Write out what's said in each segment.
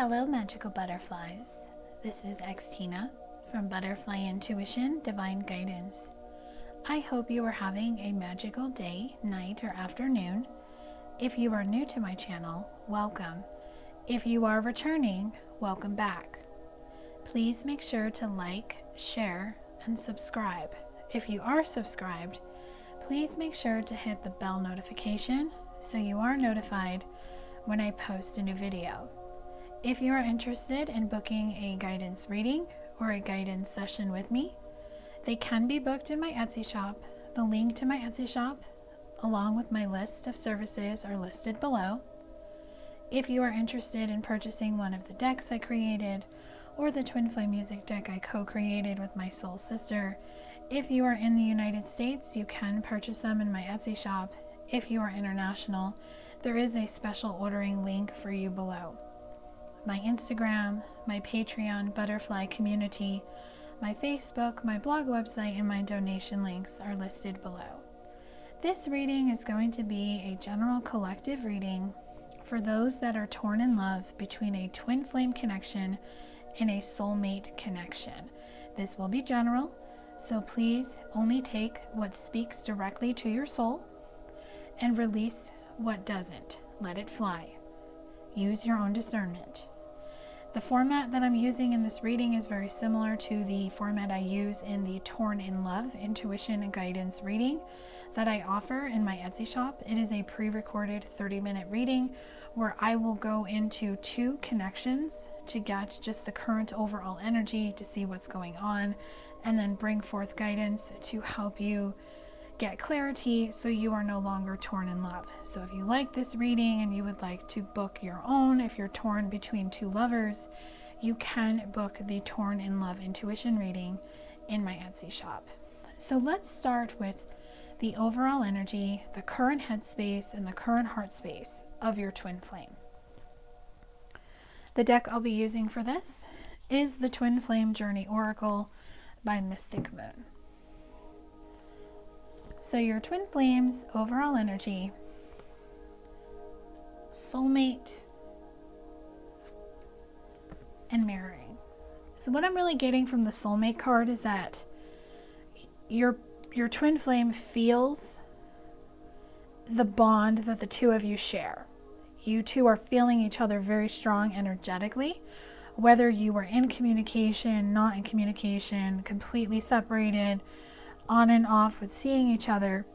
Hello, magical butterflies. This is Xtina from Butterfly Intuition Divine Guidance. I hope you are having a magical day, night, or afternoon. If you are new to my channel, welcome. If you are returning, welcome back. Please make sure to like, share, and subscribe. If you are subscribed, please make sure to hit the bell notification so you are notified when I post a new video. If you are interested in booking a guidance reading or a guidance session with me, they can be booked in my Etsy shop. The link to my Etsy shop, along with my list of services, are listed below. If you are interested in purchasing one of the decks I created, or the Twin Flame music deck I co-created with my soul sister, if you are in the United States, you can purchase them in my Etsy shop. If you are international, there is a special ordering link for you below. My Instagram, my Patreon butterfly community, my Facebook, my blog website, and my donation links are listed below. This reading is going to be a general collective reading for those that are torn in love between a twin flame connection and a soulmate connection. This will be general, so please only take what speaks directly to your soul and release what doesn't. Let it fly. Use your own discernment. The format that I'm using in this reading is very similar to the format I use in the Torn in Love Intuition and Guidance reading that I offer in my Etsy shop. It is a pre-recorded 30-minute reading where I will go into 2 connections to get just the current overall energy to see what's going on, and then bring forth guidance to help you get clarity so you are no longer torn in love. So if you like this reading and you would like to book your own, if you're torn between 2 lovers, you can book the Torn in Love Intuition reading in my Etsy shop. So let's start with the overall energy, the current headspace, and the current heart space of your twin flame. The deck I'll be using for this is the Twin Flame Journey Oracle by Mystic Moon. So your twin flame's overall energy, soulmate, and mirroring. So what I'm really getting from the soulmate card is that your twin flame feels the bond that the two of you share. You two are feeling each other very strong energetically, whether you are in communication, not in communication, completely separated, on and off with seeing each other.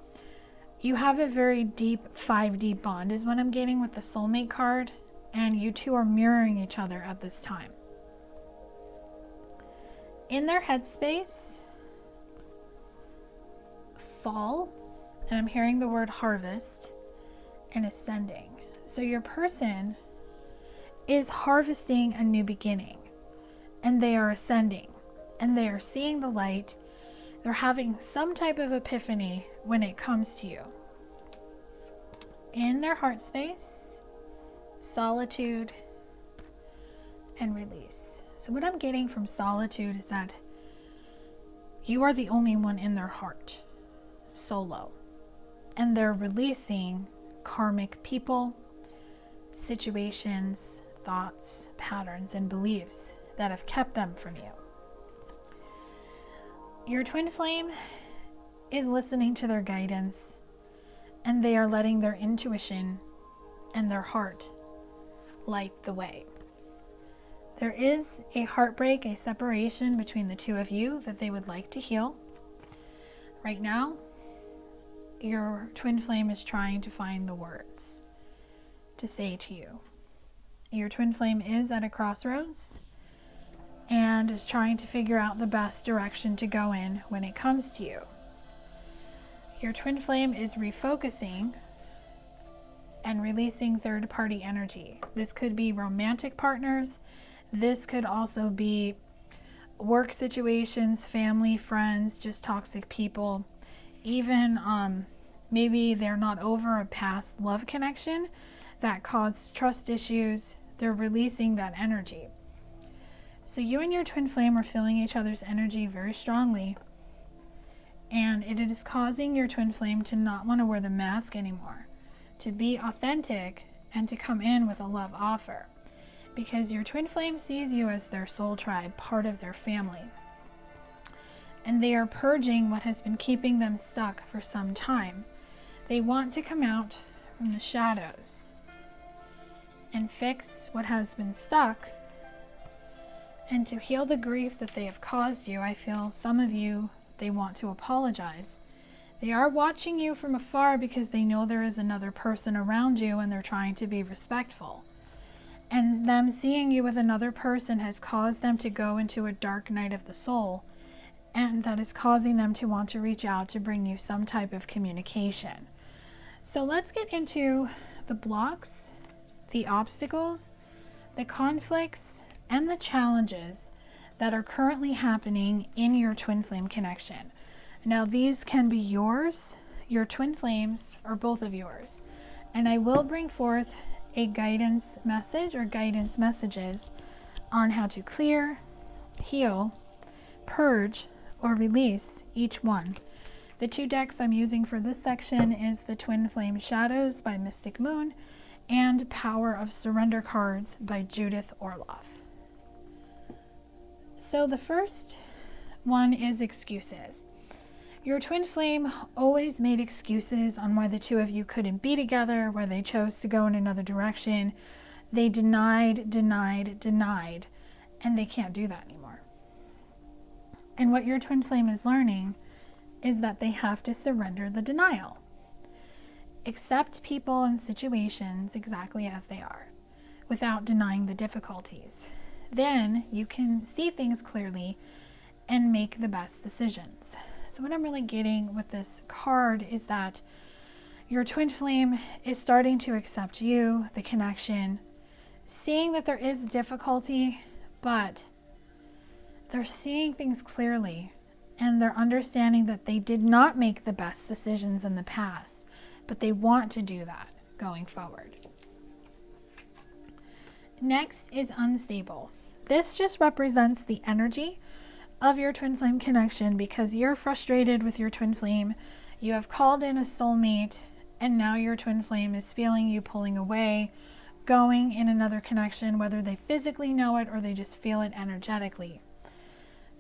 You have a very deep 5D bond is what I'm getting with the soulmate card, and you two are mirroring each other at this time. In their headspace, fall, and I'm hearing the word harvest, and ascending. So your person is harvesting a new beginning, and they are ascending, and they are seeing the light. They're having some type of epiphany when it comes to you. In their heart space, solitude, and release. So what I'm getting from solitude is that you are the only one in their heart, solo. And they're releasing karmic people, situations, thoughts, patterns, and beliefs that have kept them from you. Your twin flame is listening to their guidance, and they are letting their intuition and their heart light the way. There is a heartbreak, a separation between the two of you that they would like to heal. Right now, your twin flame is trying to find the words to say to you. Your twin flame is at a crossroads and is trying to figure out the best direction to go in when it comes to you. Your twin flame is refocusing and releasing third-party energy. This could be romantic partners. This could also be work situations, family, friends, just toxic people. Even maybe they're not over a past love connection that caused trust issues. They're releasing that energy. So you and your twin flame are feeling each other's energy very strongly, and it is causing your twin flame to not want to wear the mask anymore, to be authentic and to come in with a love offer. because your twin flame sees you as their soul tribe, part of their family. And they are purging what has been keeping them stuck for some time. They want to come out from the shadows and fix what has been stuck, and to heal the grief that they have caused you. I feel some of you, they want to apologize. They are watching you from afar because they know there is another person around you, and they're trying to be respectful. And them seeing you with another person has caused them to go into a dark night of the soul, and that is causing them to want to reach out to bring you some type of communication. So let's get into the blocks, the obstacles, the conflicts, and the challenges that are currently happening in your twin flame connection. Now these can be yours, your twin flames, or both of yours. And I will bring forth a guidance message or guidance messages on how to clear, heal, purge, or release each one. The 2 decks I'm using for this section is the Twin Flame Shadows by Mystic Moon and Power of Surrender cards by Judith Orloff. So the first one is excuses. Your twin flame always made excuses on why the two of you couldn't be together, why they chose to go in another direction. They denied, and they can't do that anymore. And what your twin flame is learning is that they have to surrender the denial. Accept people and situations exactly as they are, without denying the difficulties. Then you can see things clearly and make the best decisions. So what I'm really getting with this card is that your twin flame is starting to accept you, the connection, seeing that there is difficulty, but they're seeing things clearly, and they're understanding that they did not make the best decisions in the past, but they want to do that going forward. Next is unstable. This just represents the energy of your twin flame connection, because you're frustrated with your twin flame. You have called in a soulmate, and now your twin flame is feeling you pulling away, going in another connection, whether they physically know it or they just feel it energetically.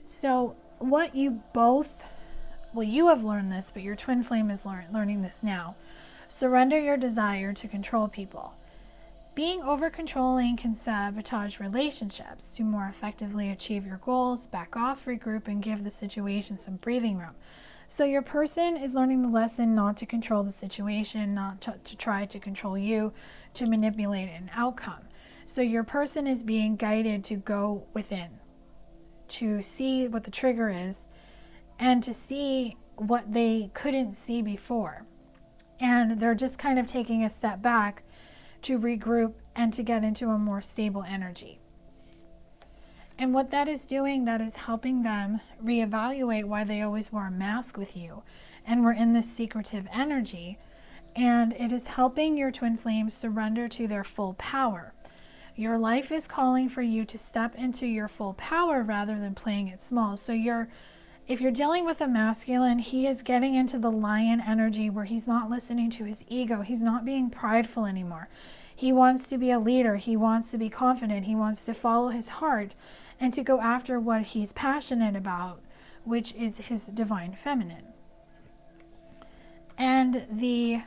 So what you both, well, you have learned this, but your twin flame is learning this now. Surrender your desire to control people. Being over-controlling can sabotage relationships. To more effectively achieve your goals, back off, regroup, and give the situation some breathing room. So your person is learning the lesson not to control the situation, not to try to control you, to manipulate an outcome. So your person is being guided to go within, to see what the trigger is, and to see what they couldn't see before. And they're just kind of taking a step back to regroup and to get into a more stable energy. And what that is doing, that is helping them reevaluate why they always wore a mask with you and were in this secretive energy. And it is helping your twin flames surrender to their full power. Your life is calling for you to step into your full power rather than playing it small. So if you're dealing with a masculine, he is getting into the lion energy where he's not listening to his ego. He's not being prideful anymore. He wants to be a leader. He wants to be confident. He wants to follow his heart and to go after what he's passionate about, which is his divine feminine. And the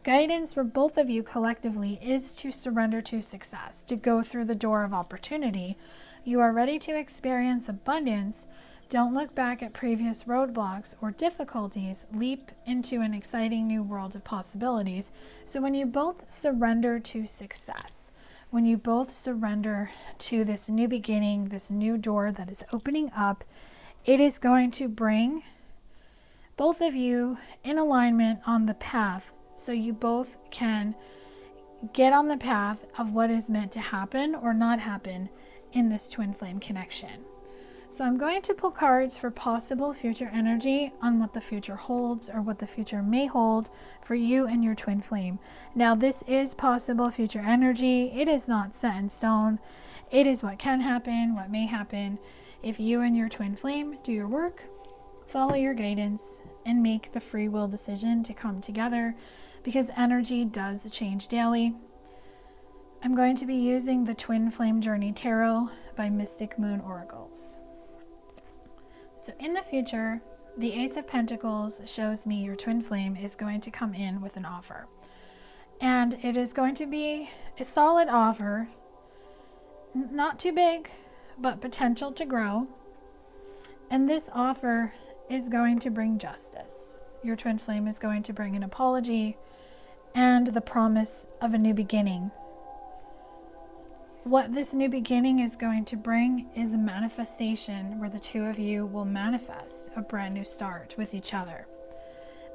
guidance for both of you collectively is to surrender to success, to go through the door of opportunity. You are ready to experience abundance. Don't look back at previous roadblocks or difficulties. Leap into an exciting new world of possibilities. So when you both surrender to success, when you both surrender to this new beginning, this new door that is opening up, it is going to bring both of you in alignment on the path, so you both can get on the path of what is meant to happen or not happen in this twin flame connection. So I'm going to pull cards for possible future energy on what the future holds or what the future may hold for you and your twin flame. Now this is possible future energy. It is not set in stone. It is what can happen, what may happen if you and your twin flame do your work, follow your guidance, and make the free will decision to come together, because energy does change daily. I'm going to be using the Twin Flame Journey Tarot by Mystic Moon Oracles. So in the future, the Ace of Pentacles shows me your twin flame is going to come in with an offer. And it is going to be a solid offer, not too big, but potential to grow. And this offer is going to bring justice. Your twin flame is going to bring an apology and the promise of a new beginning. What this new beginning is going to bring is a manifestation where the two of you will manifest a brand new start with each other.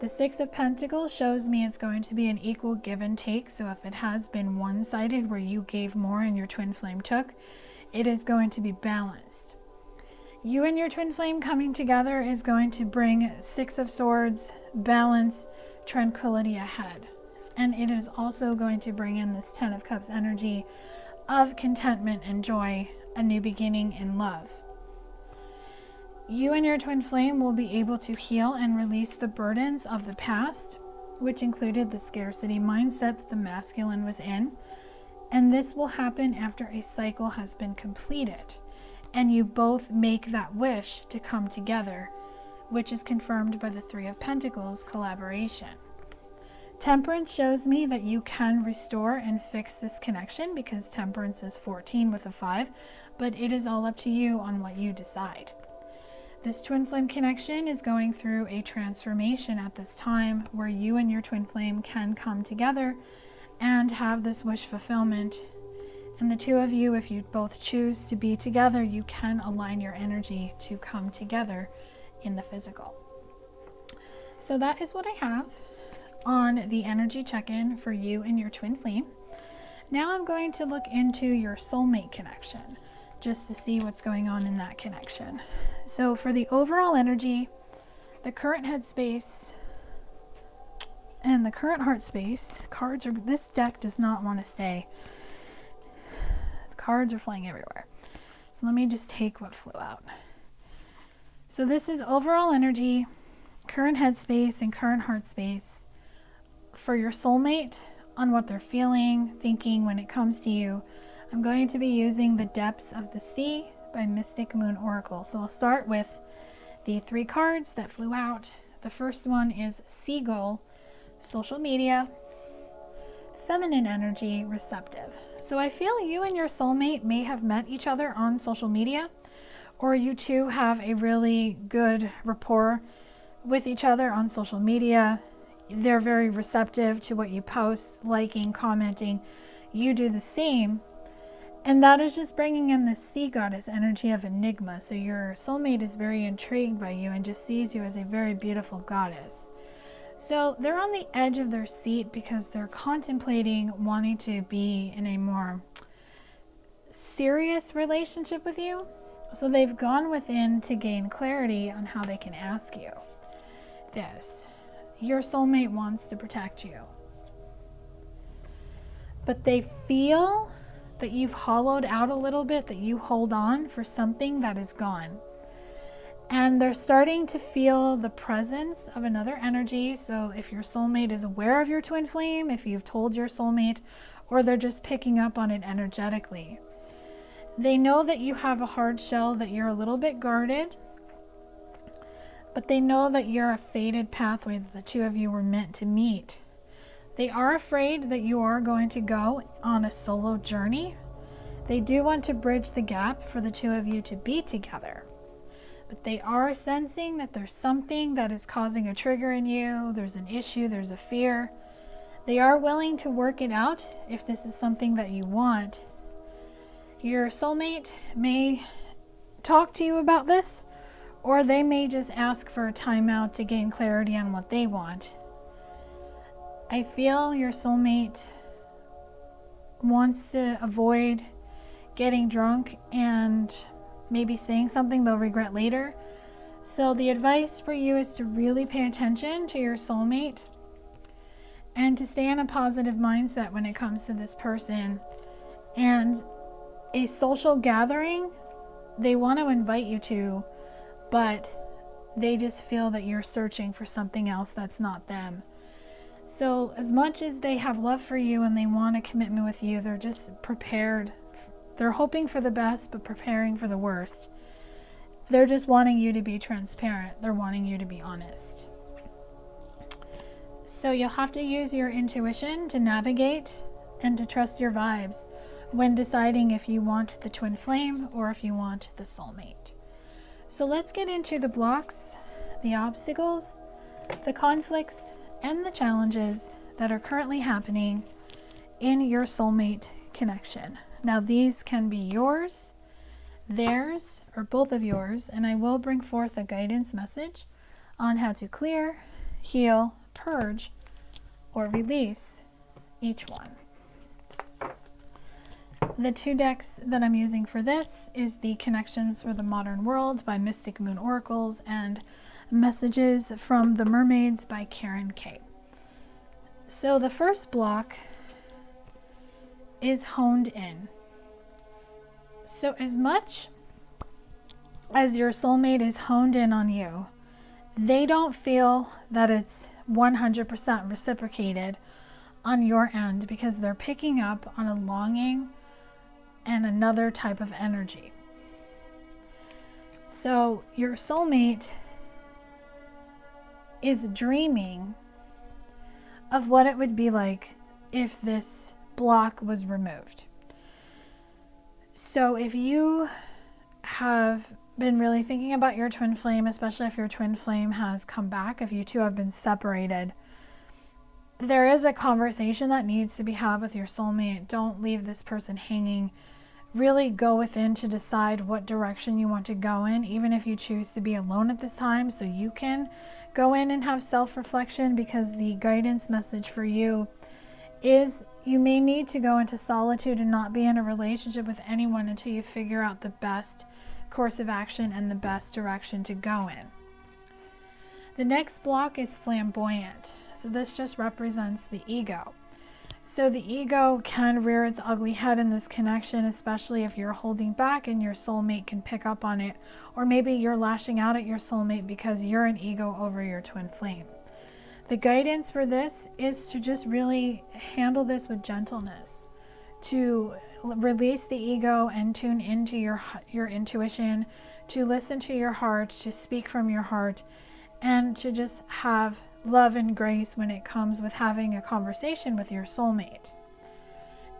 The Six of Pentacles shows me it's going to be an equal give and take. So if it has been one-sided where you gave more and your twin flame took, it is going to be balanced. You and your twin flame coming together is going to bring Six of Swords, balance, tranquility ahead. And it is also going to bring in this Ten of Cups energy of contentment and joy, a new beginning in love. You and your twin flame will be able to heal and release the burdens of the past, which included the scarcity mindset that the masculine was in. And this will happen after a cycle has been completed and you both make that wish to come together, which is confirmed by the Three of Pentacles collaboration. Temperance shows me that you can restore and fix this connection because Temperance is 14 with a 5, but it is all up to you on what you decide. This twin flame connection is going through a transformation at this time where you and your twin flame can come together and have this wish fulfillment. And the two of you, if you both choose to be together, you can align your energy to come together in the physical. So that is what I have on the energy check-in for you and your twin flame. Now I'm going to look into your soulmate connection just to see what's going on in that connection. So for the overall energy, the current headspace and the current heart space, cards are, this deck does not want to stay. The cards are flying everywhere. So let me just take what flew out. So this is overall energy, current headspace and current heart space for your soulmate on what they're feeling, thinking when it comes to you. I'm going to be using the Depths of the Sea by Mystic Moon Oracle. So I'll start with the 3 cards that flew out. The first one is Seagull, social media, feminine energy, receptive. So I feel you and your soulmate may have met each other on social media, or you two have a really good rapport with each other on social media. They're very receptive to what you post, liking, commenting. You do the same. And that is just bringing in the sea goddess energy of enigma. So your soulmate is very intrigued by you and just sees you as a very beautiful goddess. So they're on the edge of their seat because they're contemplating wanting to be in a more serious relationship with you. So they've gone within to gain clarity on how they can ask you this. Your soulmate wants to protect you, but they feel that you've hollowed out a little bit, that you hold on for something that is gone. And they're starting to feel the presence of another energy. So if your soulmate is aware of your twin flame, if you've told your soulmate, or they're just picking up on it energetically, they know that you have a hard shell, that you're a little bit guarded, but they know that you're a fated pathway that the two of you were meant to meet. They are afraid that you are going to go on a solo journey. They do want to bridge the gap for the two of you to be together. But they are sensing that there's something that is causing a trigger in you. There's an issue, there's a fear. They are willing to work it out if this is something that you want. Your soulmate may talk to you about this, or they may just ask for a timeout to gain clarity on what they want. I feel your soulmate wants to avoid getting drunk and maybe saying something they'll regret later. So the advice for you is to really pay attention to your soulmate and to stay in a positive mindset when it comes to this person. And a social gathering, they want to invite you to, but they just feel that you're searching for something else that's not them. So as much as they have love for you and they want a commitment with you, they're just prepared. They're hoping for the best, but preparing for the worst. They're just wanting you to be transparent. They're wanting you to be honest. So you'll have to use your intuition to navigate and to trust your vibes when deciding if you want the twin flame or if you want the soulmate. So let's get into the blocks, the obstacles, the conflicts, and the challenges that are currently happening in your soulmate connection. Now these can be yours, theirs, or both of yours, and I will bring forth a guidance message on how to clear, heal, purge, or release each one. The 2 decks that I'm using for this is the Connections for the Modern World by Mystic Moon Oracles and Messages from the Mermaids by Karen K. So the first block is honed in. So as much as your soulmate is honed in on you, they don't feel that it's 100% reciprocated on your end because they're picking up on a longing and another type of energy. So your soulmate is dreaming of what it would be like if this block was removed. So if you have been really thinking about your twin flame, especially if your twin flame has come back, if you two have been separated, there is a conversation that needs to be had with your soulmate. Don't leave this person hanging. Really go within to decide what direction you want to go in, even if you choose to be alone at this time, so you can go in and have self-reflection, because the guidance message for you is you may need to go into solitude and not be in a relationship with anyone until you figure out the best course of action and the best direction to go in. The next block is flamboyant. So this just represents the ego. So the ego can rear its ugly head in this connection, especially if you're holding back and your soulmate can pick up on it, or maybe you're lashing out at your soulmate because you're an ego over your twin flame. The guidance for this is to just really handle this with gentleness, to release the ego and tune into your intuition, to listen to your heart, to speak from your heart, and to just have love and grace when it comes with having a conversation with your soulmate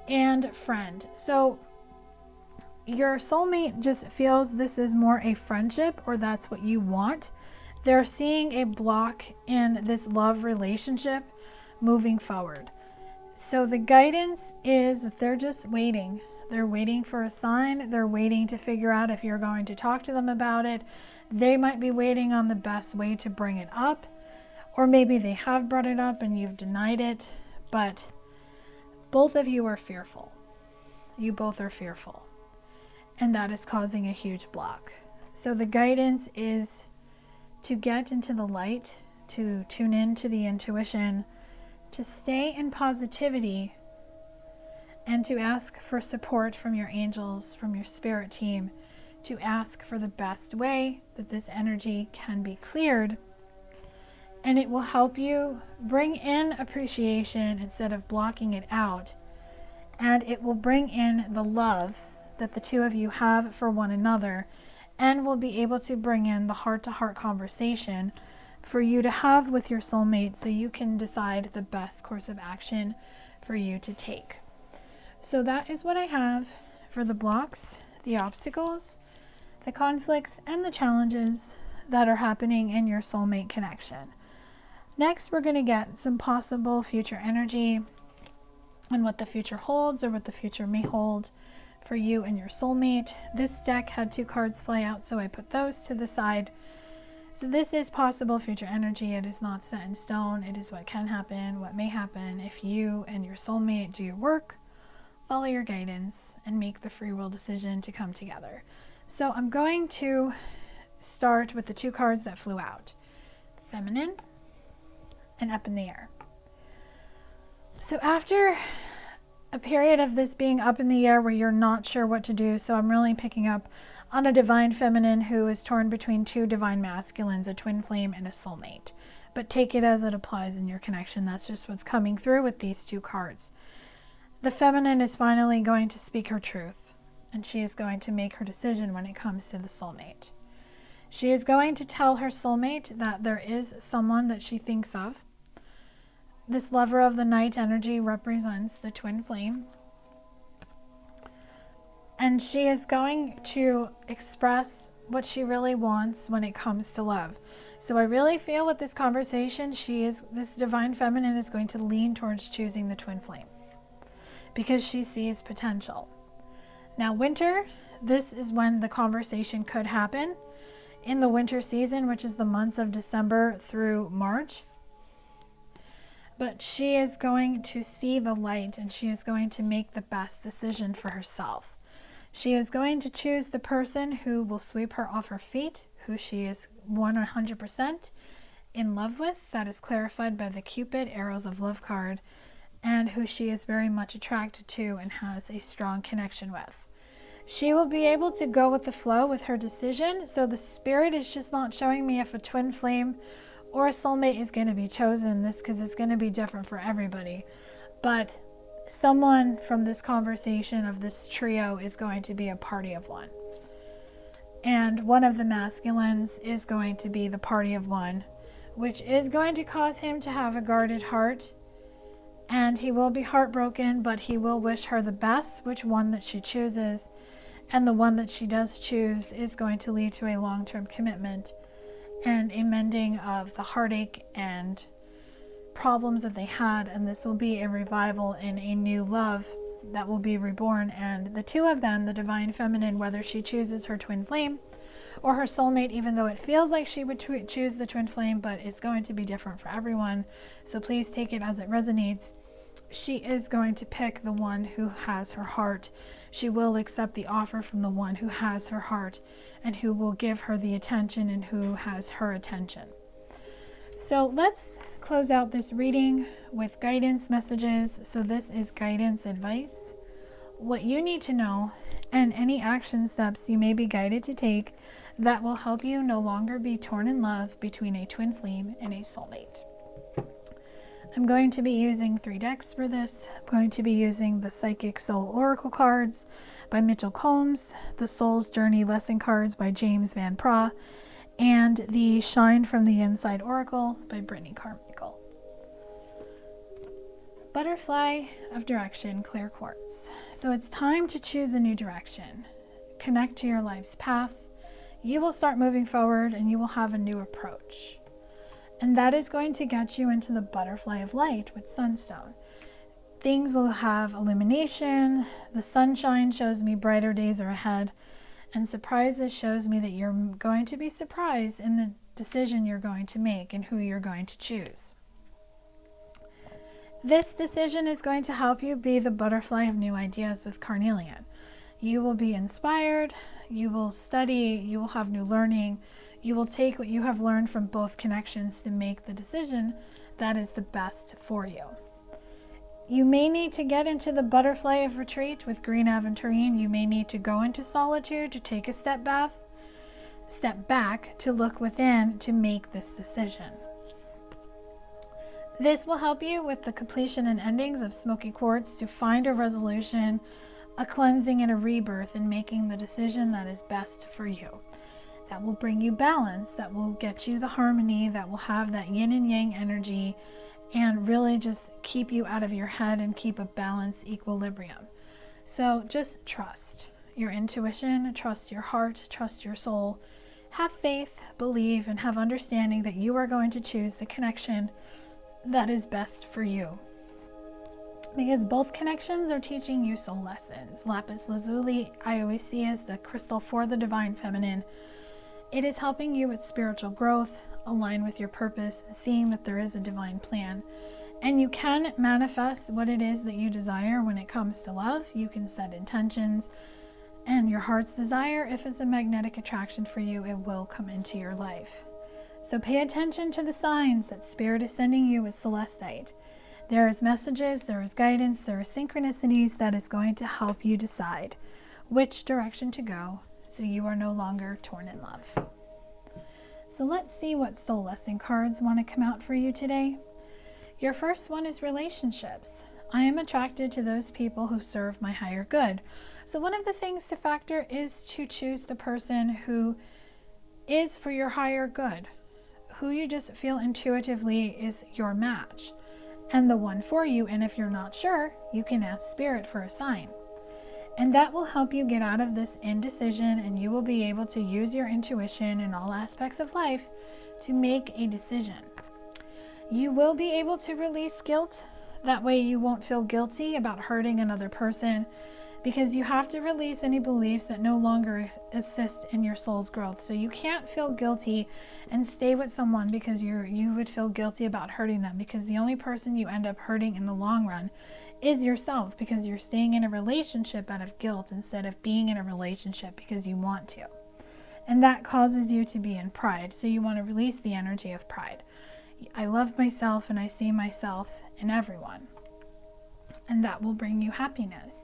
and friend. So your soulmate just feels this is more a friendship, or that's what you want. They're seeing a block in this love relationship moving forward. So the guidance is that they're just waiting. They're waiting for a sign. They're waiting to figure out if you're going to talk to them about it. They might be waiting on the best way to bring it up. Or maybe they have brought it up and you've denied it, but both of you are fearful. You both are fearful. And that is causing a huge block. So the guidance is to get into the light, to tune into the intuition, to stay in positivity, and to ask for support from your angels, from your spirit team, to ask for the best way that this energy can be cleared. And it will help you bring in appreciation instead of blocking it out. And it will bring in the love that the two of you have for one another, and will be able to bring in the heart-to-heart conversation for you to have with your soulmate, so you can decide the best course of action for you to take. So that is what I have for the blocks, the obstacles, the conflicts, and the challenges that are happening in your soulmate connection. Next, we're going to get some possible future energy and what the future holds, or what the future may hold for you and your soulmate. This deck had 2 cards fly out, so I put those to the side. So this is possible future energy. It is not set in stone. It is what can happen, what may happen if you and your soulmate do your work, follow your guidance, and make the free will decision to come together. So I'm going to start with the 2 cards that flew out. Feminine and Up in the Air. So after a period of this being up in the air where you're not sure what to do, so I'm really picking up on a divine feminine who is torn between 2 divine masculines, a twin flame and a soulmate. but take it as it applies in your connection. That's just what's coming through with these two cards. The feminine is finally going to speak her truth, and she is going to make her decision when it comes to the soulmate. She is going to tell her soulmate that there is someone that she thinks of. This lover of the night energy represents the twin flame. And she is going to express what she really wants when it comes to love. So I really feel with this conversation, this divine feminine is going to lean towards choosing the twin flame because she sees potential. Now, winter, this is when the conversation could happen in the winter season, which is the months of December through March. But she is going to see the light, and she is going to make the best decision for herself. She is going to choose the person who will sweep her off her feet, who she is 100% in love with. That is clarified by the Cupid Arrows of Love card, and who she is very much attracted to and has a strong connection with. She will be able to go with the flow with her decision. So the spirit is just not showing me if a twin flame or a soulmate is going to be chosen, this because it's going to be different for everybody. But someone from this conversation of this trio is going to be a party of one. And one of the masculines is going to be the party of one, which is going to cause him to have a guarded heart. And he will be heartbroken, but he will wish her the best, which one that she chooses. And the one that she does choose is going to lead to a long-term commitment and a mending of the heartache and problems that they had. And this will be a revival in a new love that will be reborn. And the two of them, the divine feminine, whether she chooses her twin flame or her soulmate, even though it feels like she would choose the twin flame, but it's going to be different for everyone. So please take it as it resonates. She is going to pick the one who has her heart. She will accept the offer from the one who has her heart and who will give her the attention and who has her attention. So let's close out this reading with guidance messages. So this is guidance advice, what you need to know, and any action steps you may be guided to take that will help you no longer be torn in love between a twin flame and a soulmate. I'm going to be using 3 decks for this. I'm going to be using the Psychic Soul Oracle cards by Mitchell Combs, the Soul's Journey Lesson cards by James Van Praagh, and the Shine from the Inside Oracle by Brittany Carmichael. Butterfly of Direction, Clear Quartz. So it's time to choose a new direction. Connect to your life's path. You will start moving forward and you will have a new approach. And that is going to get you into the butterfly of light with Sunstone. Things will have illumination. The sunshine shows me brighter days are ahead. And surprises shows me that you're going to be surprised in the decision you're going to make and who you're going to choose. This decision is going to help you be the butterfly of new ideas with Carnelian. You will be inspired. You will study. You will have new learning. You will take what you have learned from both connections to make the decision that is the best for you. You may need to get into the butterfly of retreat with Green Aventurine. You may need to go into solitude to take a step back to look within to make this decision. This will help you with the completion and endings of Smoky Quartz to find a resolution, a cleansing, and a rebirth in making the decision that is best for you. That will bring you balance, that will get you the harmony, that will have that yin and yang energy, and really just keep you out of your head and keep a balanced equilibrium. So just trust your intuition, trust your heart, trust your soul. Have faith, believe, and have understanding that you are going to choose the connection that is best for you. Because both connections are teaching you soul lessons. Lapis lazuli, I always see as the crystal for the divine feminine. It is helping you with spiritual growth, align with your purpose, seeing that there is a divine plan. And you can manifest what it is that you desire when it comes to love. You can set intentions, and your heart's desire, if it's a magnetic attraction for you, it will come into your life. So pay attention to the signs that Spirit is sending you with Celestite. There is messages, there is guidance, there is synchronicities that is going to help you decide which direction to go, so you are no longer torn in love. So So let's see what soul lesson cards want to come out for you today. Your first one is relationships. I am attracted to those people who serve my higher good. So one of the things to factor is to choose the person who is for your higher good, who you just feel intuitively is your match and the one for you. And if you're not sure, you can ask Spirit for a sign. And that will help you get out of this indecision, and you will be able to use your intuition in all aspects of life to make a decision. You will be able to release guilt. That way you won't feel guilty about hurting another person, because you have to release any beliefs that no longer assist in your soul's growth. So you can't feel guilty and stay with someone because you would feel guilty about hurting them, because the only person you end up hurting in the long run is yourself, because you're staying in a relationship out of guilt instead of being in a relationship because you want to. And that causes you to be in pride. So you want to release the energy of pride. I love myself and I see myself in everyone. And that will bring you happiness.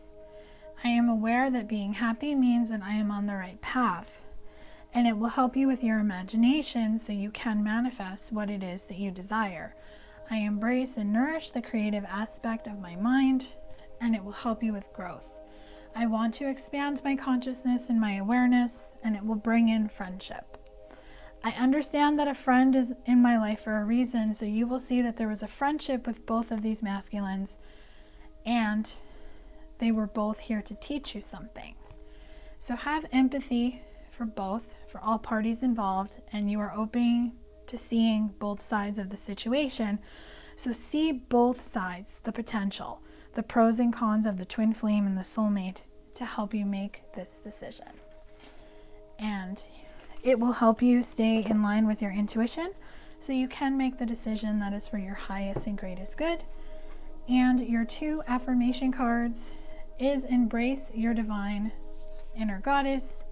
I am aware that being happy means that I am on the right path. And it will help you with your imagination so you can manifest what it is that you desire. I embrace and nourish the creative aspect of my mind, and it will help you with growth. I want to expand my consciousness and my awareness, and it will bring in friendship. I understand that a friend is in my life for a reason, so you will see that there was a friendship with both of these masculines, and they were both here to teach you something. So have empathy for both, for all parties involved, and you are open to seeing both sides of the situation. So see both sides, the potential, the pros and cons of the twin flame and the soulmate, to help you make this decision. And it will help you stay in line with your intuition so you can make the decision that is for your highest and greatest good. And your 2 affirmation cards is embrace your divine inner goddess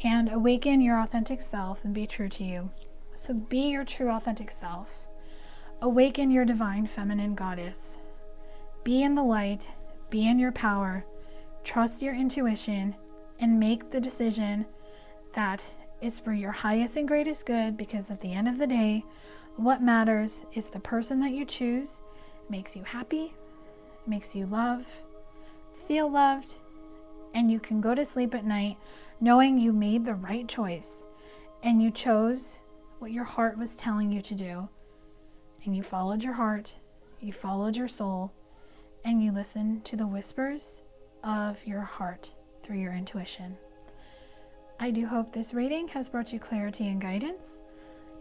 and awaken your authentic self and be true to you. So be your true authentic self. Awaken your divine feminine goddess. Be in the light, be in your power, trust your intuition, and make the decision that is for your highest and greatest good, because at the end of the day, what matters is the person that you choose makes you happy, makes you feel loved, and you can go to sleep at night knowing you made the right choice and you chose what your heart was telling you to do, and you followed your heart, you followed your soul, and you listened to the whispers of your heart through your intuition. I do hope this reading has brought you clarity and guidance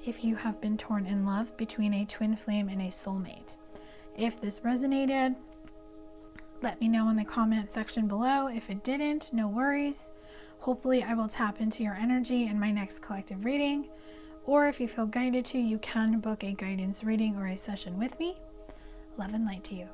if you have been torn in love between a twin flame and a soulmate. If this resonated, let me know in the comment section below. If it didn't, no worries. Hopefully I will tap into your energy in my next collective reading. Or if you feel guided to, you can book a guidance reading or a session with me. Love and light to you.